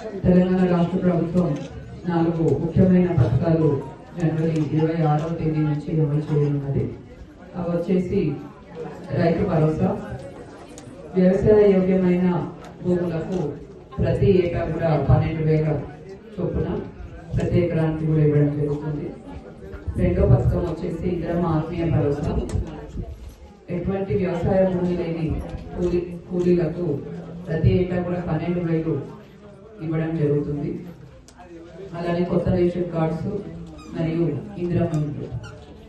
తెలంగాణ రాష్ట్ర ప్రభుత్వం 4 ముఖ్యమైన పథకాలు జనవరి 26వ తేదీ నుంచి అమలు చేయనున్నది. అవి వచ్చేసి రైతు భరోసా, వ్యవసాయ యోగ్యమైన భూములకు ప్రతి ఏటా కూడా 12,000 చొప్పున ప్రతి ఎకరానికి కూడా ఇవ్వడం జరుగుతుంది. రెండో పథకం వచ్చేసి ఇందిరమ్మ ఆత్మీయ భరోసా, ఎటువంటి వ్యవసాయ భూమి లేని కూలీలకు ప్రతి ఏటా కూడా 12,000 ఇవ్వడం జరుగుతుంది. అలానే కొత్త రేషన్ కార్డ్స్ మరియు ఇందిరమ్మ ఇండ్లు,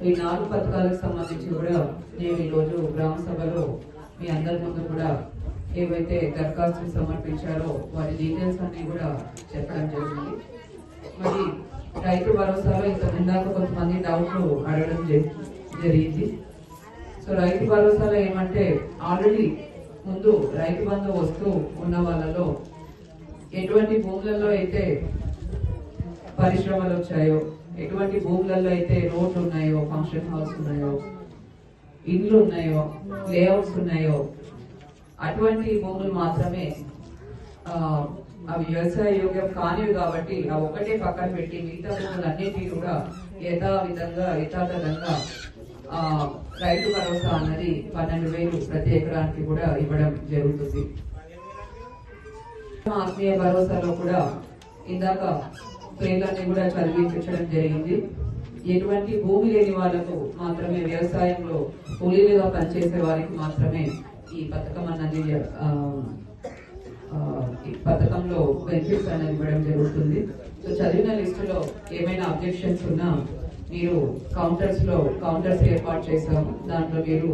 ఈ 4 పథకాలకు సంబంధించి కూడా నేను ఈరోజు గ్రామ సభలో మీ అందరి ముందు కూడా ఏవైతే దరఖాస్తులు సమర్పించారో వాటి డీటెయిల్స్ అన్ని కూడా చెప్పడం జరిగింది. మరి రైతు భరోసాలో ఇందాక కొంతమంది డౌట్లు అడగడం జరిగింది. సో రైతు భరోసాలో ఏమంటే ఆల్రెడీ ముందు రైతు బంధు వస్తూ ఉన్న వాళ్ళలో ఎటువంటి భూములలో అయితే పరిశ్రమలు వచ్చాయో, ఎటువంటి భూములలో అయితే రోడ్లు ఉన్నాయో, ఫంక్షన్ హాల్స్ ఉన్నాయో, ఇండ్లు ఉన్నాయో, లేఅవుట్స్ ఉన్నాయో అటువంటి భూములు మాత్రమే అవి వ్యవసాయ యోగ్యం కానివి కాబట్టి ఆ ఒకటే పక్కన పెట్టి మిగతా భూములన్నిటికీ కూడా యథాతథంగా రైతు భరోసా అన్నది 12,000 ప్రతి ఎకరానికి కూడా ఇవ్వడం జరుగుతుంది. ఆత్మీయ భరోసాలో కూడా ఇందాక పేర్లన్నీ కూడా చదివించడం జరిగింది. ఎటువంటి భూమి లేని వాళ్లకు మాత్రమే, వ్యవసాయంలో కూలీలుగా పనిచేసే వారికి మాత్రమే ఈ పథకం అన్నది పథకంలో బెనిఫిట్స్ అనేది ఇవ్వడం జరుగుతుంది. సో చదివిన లిస్టులో ఏమైనా అబ్జెక్షన్స్ ఉన్నా మీరు కౌంటర్స్ ఏర్పాటు చేశాము, దాంట్లో మీరు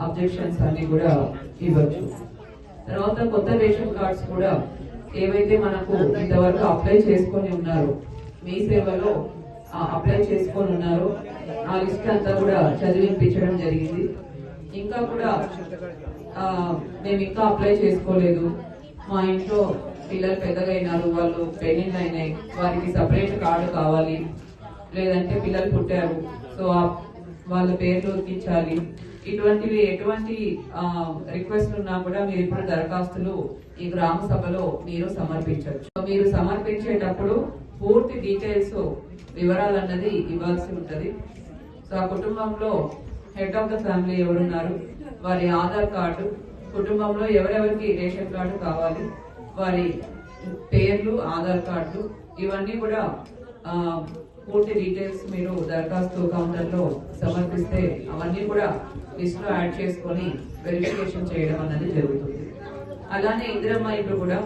అబ్జెక్షన్స్ అన్ని కూడా ఇవ్వచ్చు. తర్వాత కొత్త రేషన్ కార్డ్స్ కూడా ఏవైతే మనకు ఇంతవరకు అప్లై చేసుకొని ఉన్నారో, మీ సేవలో అప్లై చేసుకొని ఉన్నారో ఆ లిస్ట్ అంతా కూడా చదివించడం జరిగింది. ఇంకా కూడా మేము ఇంకా అప్లై చేసుకోలేదు, మా ఇంట్లో పిల్లలు పెద్దగా అయినారు, వాళ్ళు పెళ్లిళ్ళు అయినాయి, వారికి సపరేట్ కార్డు కావాలి, లేదంటే పిల్లలు పుట్టారు సో వాళ్ళ పేర్లు ఎక్కించాలి, ఇటువంటివి ఎటువంటి రిక్వెస్ట్ ఉన్నా కూడా మీరు ఇప్పుడు దరఖాస్తులు ఈ గ్రామ సభలో మీరు సమర్పించవచ్చు. మీరు సమర్పించేటప్పుడు పూర్తి డీటెయిల్స్ వివరాలు అన్నది ఇవ్వాల్సి ఉంటుంది. సో ఆ కుటుంబంలో హెడ్ ఆఫ్ ద ఫ్యామిలీ ఎవరున్నారు, వారి ఆధార్ కార్డు, కుటుంబంలో ఎవరెవరికి రేషన్ కార్డు కావాలి, వారి పేర్లు, ఆధార్ కార్డు, ఇవన్నీ కూడా పూర్తి డీటెయిల్స్ మీరు దరఖాస్తు కౌంటర్లో సమర్పిస్తే అవన్నీ కూడా లిస్ట్ లో యాడ్ చేసుకొని వెరిఫికేషన్ చేయడం అన్నది జరుగుతుంది. అలానే ఇందిరమ్మ ఇండ్లు కూడా